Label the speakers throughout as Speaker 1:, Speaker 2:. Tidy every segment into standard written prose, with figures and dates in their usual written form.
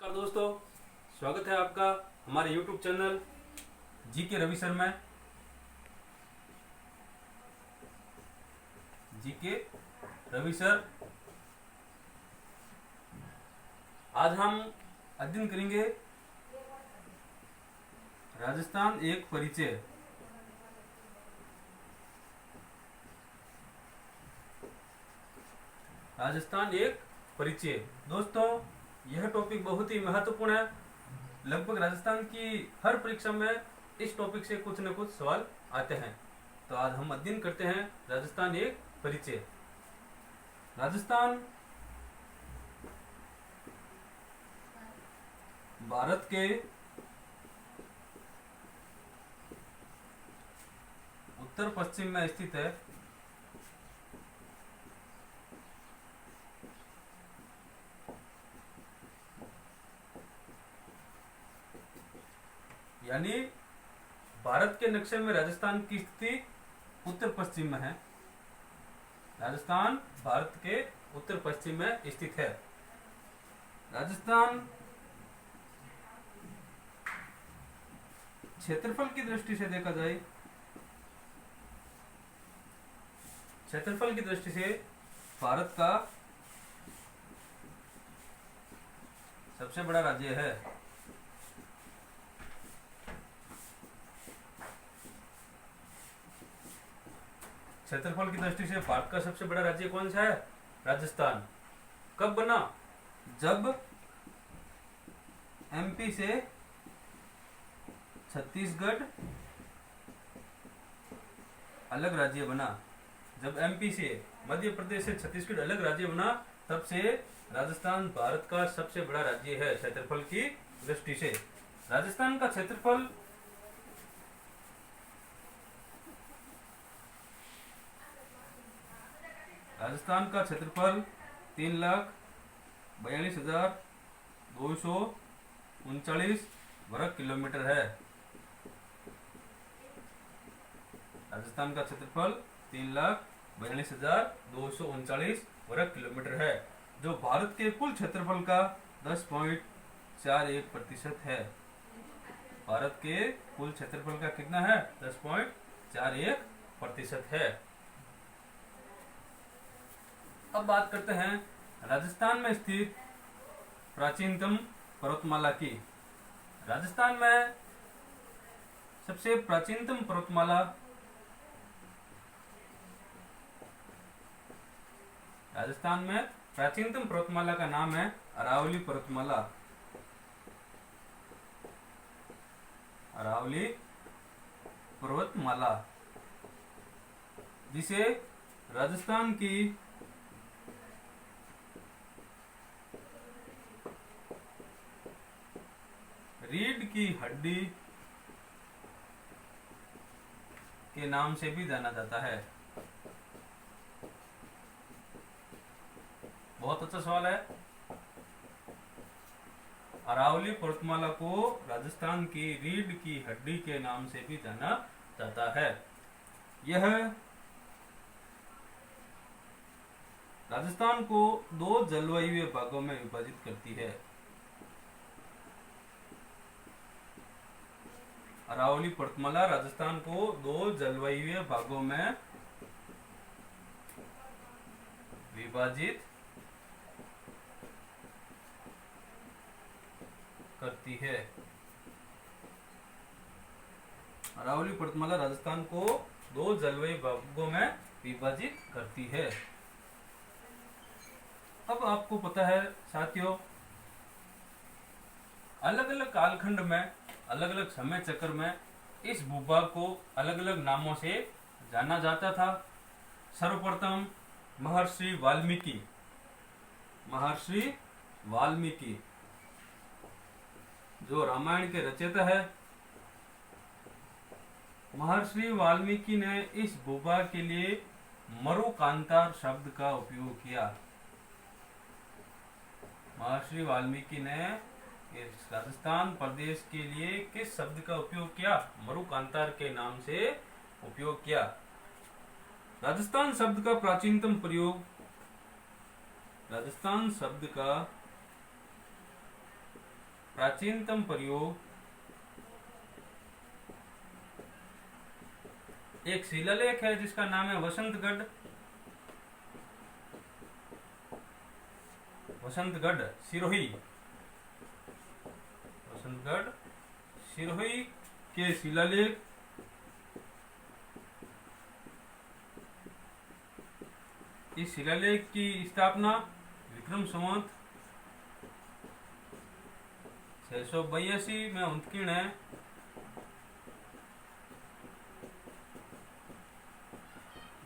Speaker 1: नमस्कार दोस्तों, स्वागत है आपका हमारे YouTube चैनल जी के रवि सर में। जी के रवि सर, आज हम अध्ययन करेंगे राजस्थान एक परिचय। राजस्थान एक परिचय। दोस्तों, यह टॉपिक बहुत ही महत्वपूर्ण है। लगभग राजस्थान की हर परीक्षा में इस टॉपिक से कुछ न कुछ सवाल आते हैं। तो आज हम अध्ययन करते हैं राजस्थान एक परिचय। राजस्थान भारत के उत्तर पश्चिम में स्थित है। यानी भारत के नक्शे में राजस्थान की स्थिति उत्तर पश्चिम में है। राजस्थान भारत के उत्तर पश्चिम में स्थित है। राजस्थान क्षेत्रफल की दृष्टि से देखा जाए, क्षेत्रफल की दृष्टि से भारत का सबसे बड़ा राज्य है। क्षेत्रफल की दृष्टि से भारत का सबसे बड़ा राज्य कौन सा है? राजस्थान। कब बना? जब एमपी से छत्तीसगढ़ अलग राज्य बना। जब एमपी से, मध्य प्रदेश से छत्तीसगढ़ अलग राज्य बना, तब से राजस्थान भारत का सबसे बड़ा राज्य है क्षेत्रफल की दृष्टि से। राजस्थान का क्षेत्रफल राजस्थान का क्षेत्रफल 3,42,239 वर्ग किलोमीटर है। राजस्थान का क्षेत्रफल 3,42,239 वर्ग किलोमीटर है, जो भारत के कुल क्षेत्रफल का 10.41% है। भारत के कुल क्षेत्रफल का कितना है? 10.41% है। अब बात करते हैं राजस्थान में स्थित प्राचीनतम पर्वतमाला की। राजस्थान में सबसे प्राचीनतम पर्वतमाला का नाम है अरावली पर्वतमाला। अरावली पर्वतमाला, जिसे राजस्थान की रीढ़ की हड्डी के नाम से भी जाना जाता है। बहुत अच्छा सवाल है। अरावली पर्वतमाला को राजस्थान की रीढ़ की हड्डी के नाम से भी जाना जाता है। यह राजस्थान को दो जलवायु भागों में विभाजित करती है। अरावली पर्वतमाला राजस्थान को दो जलवायु भागों में विभाजित करती है। अरावली पर्वतमाला राजस्थान को दो जलवायु भागों में विभाजित करती है। अब आपको पता है साथियों, अलग अलग कालखंड में, अलग अलग समय चक्र में इस भूभाग को अलग अलग नामों से जाना जाता था। सर्वप्रथम महर्षि वाल्मीकि जो रामायण के रचयिता है, महर्षि वाल्मीकि ने इस भूभाग के लिए मरुकांतार शब्द का उपयोग किया। महर्षि वाल्मीकि ने इस राजस्थान प्रदेश के लिए किस शब्द का उपयोग किया? मरुकांतार के नाम से उपयोग किया। राजस्थान शब्द का प्राचीनतम प्रयोग, राजस्थान शब्द का प्राचीनतम प्रयोग एक शिलालेख है जिसका नाम है वसंतगढ़ सिरोही, वसंतगढ़ सिरोही के शिलालेख। इस शिलालेख की स्थापना विक्रम संवत 682 में उत्कीर्ण है।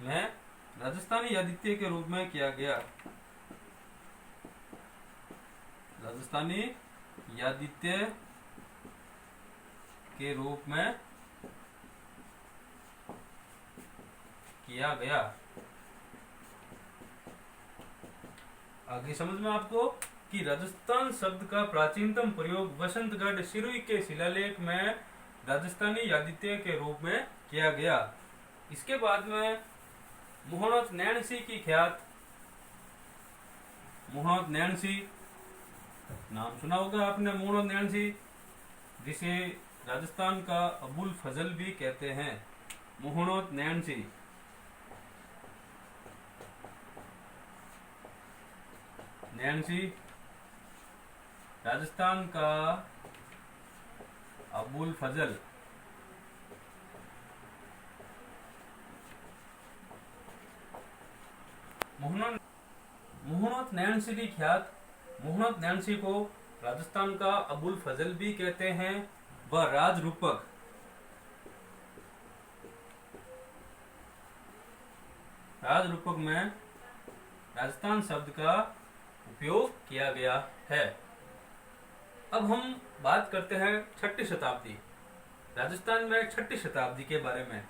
Speaker 1: में राजस्थानी आदित्य के रूप में किया गया। राजस्थानी आदित्य के रूप में किया गया। आगे समझ में आपको कि राजस्थान शब्द का प्राचीनतम प्रयोग वसंतगढ़ सिरोही के शिलालेख में राजस्थानी आदित्य के रूप में किया गया। इसके बाद में मोहनोत नैणसी की ख्यात, मोहनोत नैणसी नाम सुना होगा आपने, मोहनोत नैणसी जिसे राजस्थान का अबुल फजल भी कहते हैं। मोहनोत नैणसी राजस्थान का अबुल फजल। मोहनोत नैणसी की ख्यात, मोहनोत नैणसी को राजस्थान का अबुल फजल भी कहते हैं। वह राजरूपक में राजस्थान शब्द का उपयोग किया गया है। अब हम बात करते हैं 6ठी शताब्दी, राजस्थान में 6ठी शताब्दी के बारे में।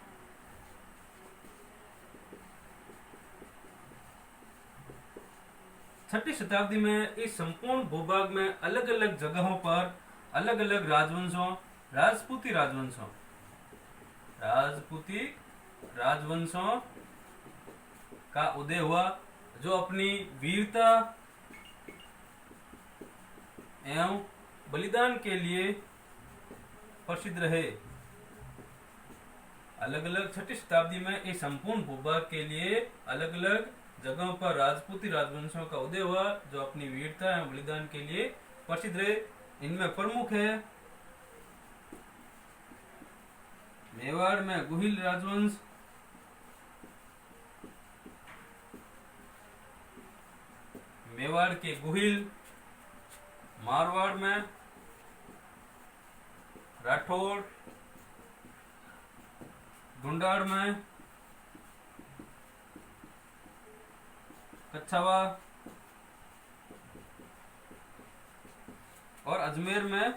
Speaker 1: छठी शताब्दी में इस संपूर्ण भूभाग में अलग अलग जगहों पर अलग अलग राजपूती राजवंशों का उदय हुआ, जो अपनी वीरता एवं बलिदान के लिए प्रसिद्ध रहे। अलग अलग 6ठी शताब्दी में इस संपूर्ण भूभाग के लिए अलग अलग जगहों पर राजपूती राजवंशों का उदय हुआ, जो अपनी वीरता एवं बलिदान के लिए प्रसिद्ध रहे। इनमें प्रमुख है मेवाड़ में गुहिल राजवंश, मेवाड़ के गुहिल, मारवाड़ में राठौड़, ढूंढाड़ में कच्छावा और अजमेर में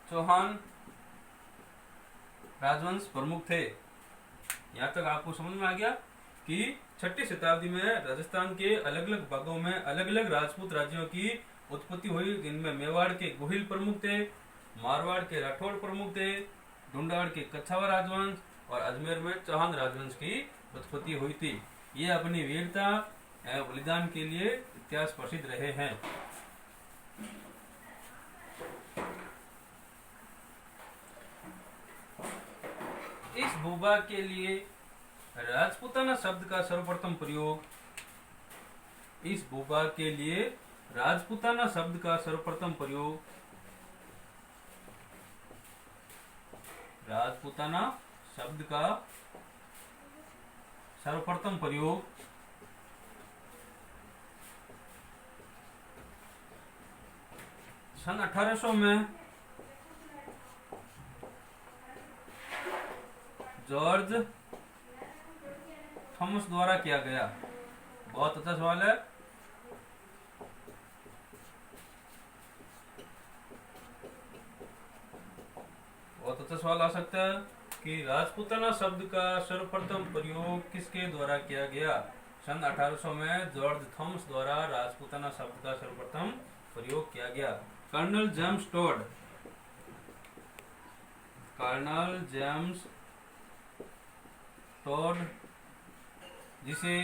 Speaker 1: चौहान राजवंश प्रमुख थे। यहाँ तक आपको समझ में आ गया कि 6ठी शताब्दी में राजस्थान के अलग अलग भागों में अलग अलग राजपूत राज्यों की उत्पत्ति हुई, जिनमें मेवाड़ के गुहिल प्रमुख थे, मारवाड़ के राठौड़ प्रमुख थे, ढूंढाड़ के कच्छावा राजवंश और अजमेर में चौहान राजवंश की उत्पत्ति हुई थी। ये अपनी वीरता एवं बलिदान के लिए इतिहास प्रसिद्ध रहे हैं। इस भूभाग के लिए राजपूताना शब्द का सर्वप्रथम प्रयोग, इस भूभाग के लिए राजपूताना शब्द का सर्वप्रथम प्रयोग, राजपूताना शब्द का सर्वप्रथम प्रयोग सन 1800 में जॉर्ज थॉमस द्वारा किया गया। बहुत अच्छा सवाल है। बहुत अच्छा सवाल आ सकता है कि राजपूताना शब्द का सर्वप्रथम प्रयोग किसके द्वारा किया गया। सन 1800 में जॉर्ज थॉमस द्वारा राजपूताना शब्द का सर्वप्रथम प्रयोग किया गया। कर्नल जेम्स टोड जिसे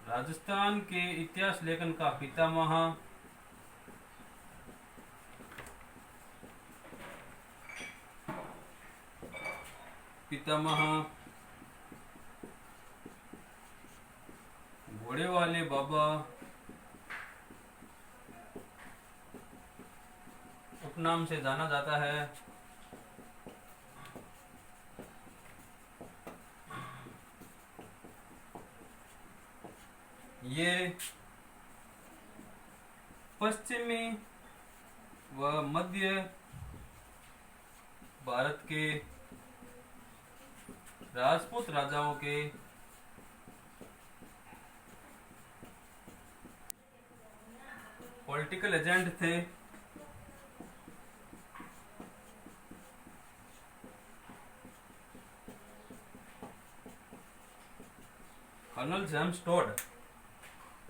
Speaker 1: राजस्थान के इतिहास लेखन का पितामह घोड़े वाले बाबा उपनाम से जाना जाता है। ये पश्चिमी व मध्य भारत के राजपूत राजाओं के पॉलिटिकल एजेंट थे। कर्नल जेम्स टोड,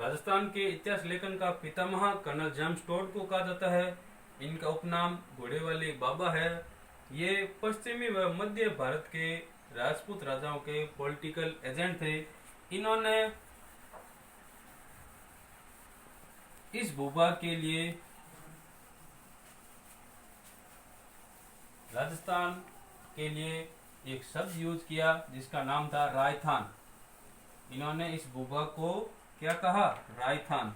Speaker 1: राजस्थान के इतिहास लेखन का पितामह कर्नल जेम्स टोड को कहा जाता है। इनका उपनाम घोड़े वाले बाबा है। ये पश्चिमी व मध्य भारत के राजपूत राजाओं के पॉलिटिकल एजेंट थे। इन्होंने इस भूभाग के लिए राजस्थान के लिए एक शब्द यूज किया जिसका नाम था रायथान। इन्होंने इस भूभाग को क्या कहा? रायथान।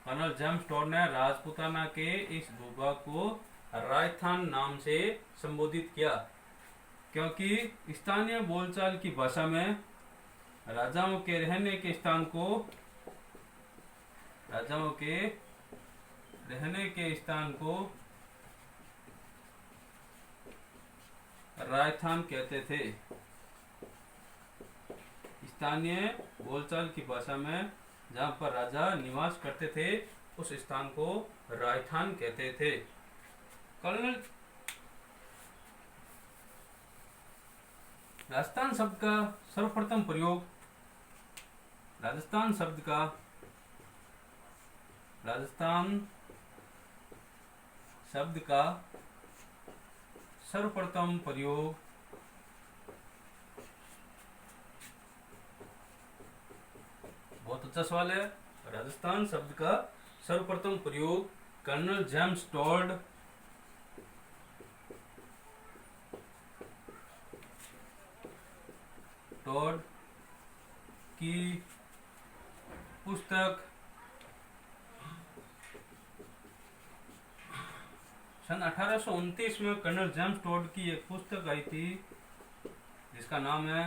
Speaker 1: कर्नल जेम्स टोड ने राजपूताना के इस भूभाग को रायथान नाम से संबोधित किया, क्योंकि स्थानीय बोलचाल की भाषा में राजाओं के रहने के स्थान को रायथान कहते थे। स्थानीय बोलचाल की भाषा में जहां पर राजा निवास करते थे उस स्थान को रायथान कहते थे। कर्नल राजस्थान शब्द का सर्वप्रथम प्रयोग राजस्थान शब्द का सर्वप्रथम प्रयोग बहुत अच्छा सवाल है। राजस्थान शब्द का सर्वप्रथम प्रयोग कर्नल जेम्स टोड की पुस्तक सन 1829 में कर्नल जेम्स टोड की एक पुस्तक आई थी जिसका नाम है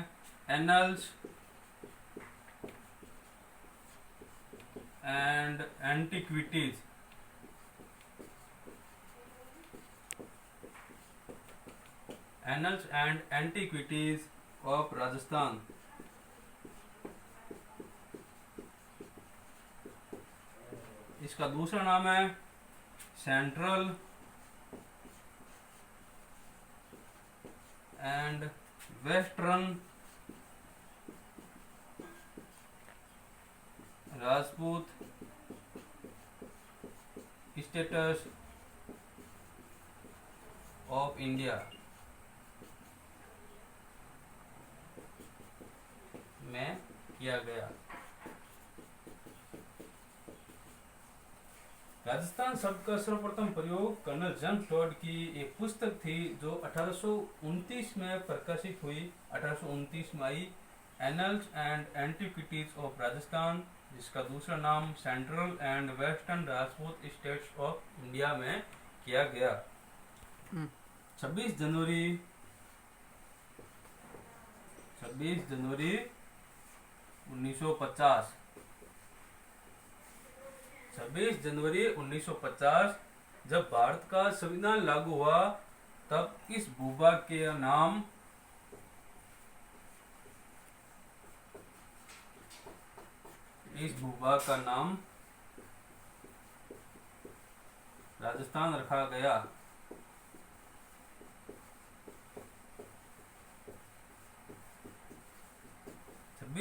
Speaker 1: annuls and antiquities. Annuls and antiquities of Rajasthan. इसका दूसरा नाम है central and western Rajput status of India में किया गया। राजस्थान शब्द का सर्वप्रथम प्रयोग कर्नल जेम्स टोड की एक पुस्तक थी जो 1829 में प्रकाशित हुई। 1829 में आई annals and antiquities of Rajasthan, जिसका दूसरा नाम central and western Rajput states of India में किया गया। 26 जनवरी 1950 26 जनवरी 1950 जब भारत का संविधान लागू हुआ तब इस भूभाग के नाम का नाम राजस्थान रखा गया।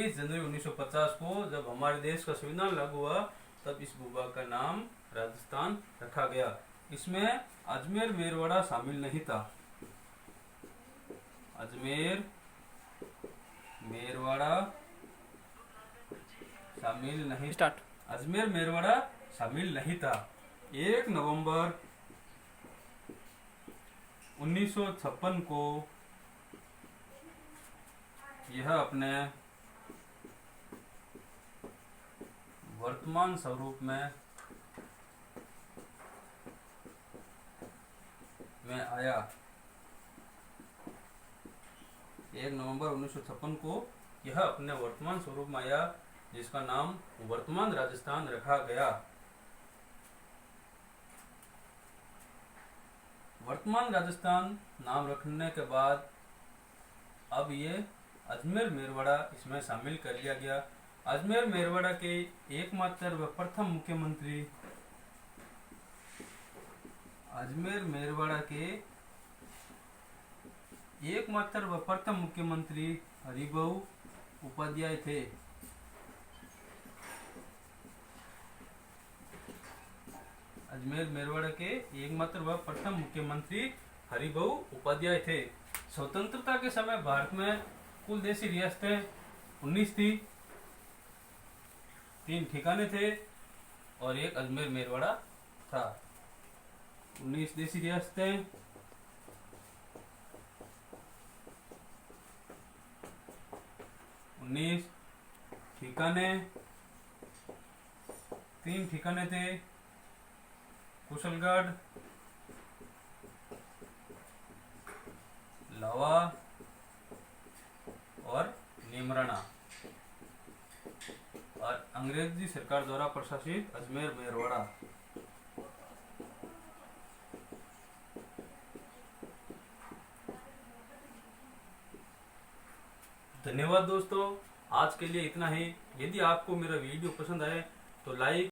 Speaker 1: जनवरी 1950 को जब हमारे देश का संविधान लागू हुआ तब इस भूभाग का नाम राजस्थान रखा गया। इसमें अजमेर मेरवाड़ा शामिल नहीं था। अजमेर मेरवाड़ा शामिल नहीं।
Speaker 2: स्टार्ट।
Speaker 1: अजमेर मेरवाड़ा शामिल नहीं था। 1 नवंबर 1956 को यह अपने वर्तमान स्वरूप में आया। 1 नवंबर 1956 को यह अपने वर्तमान स्वरूप में आया, जिसका नाम वर्तमान राजस्थान रखा गया। वर्तमान राजस्थान नाम रखने के बाद अब ये अजमेर मेरवाड़ा इसमें शामिल कर लिया गया। अजमेर मेरवाड़ा के एकमात्र व प्रथम मुख्यमंत्री, अजमेर मेरवाड़ा के एकमात्र व प्रथम मुख्यमंत्री हरिभाऊ उपाध्याय थे। अजमेर मेरवाड़ा के एकमात्र व प्रथम मुख्यमंत्री हरिभाऊ उपाध्याय थे। स्वतंत्रता के समय भारत में कुल देशी रियासतें 19 थी। 3 ठिकाने थे और एक अजमेर मेरवाड़ा था। 19 देशी रियासतें, 19 ठिकाने, 3 ठिकाने थे, कुशलगढ़, लावा और नीमराना, और अंग्रेजी सरकार द्वारा प्रशासित अजमेर मेरवाड़ा। धन्यवाद दोस्तों, आज के लिए इतना ही। यदि आपको मेरा वीडियो पसंद आए तो लाइक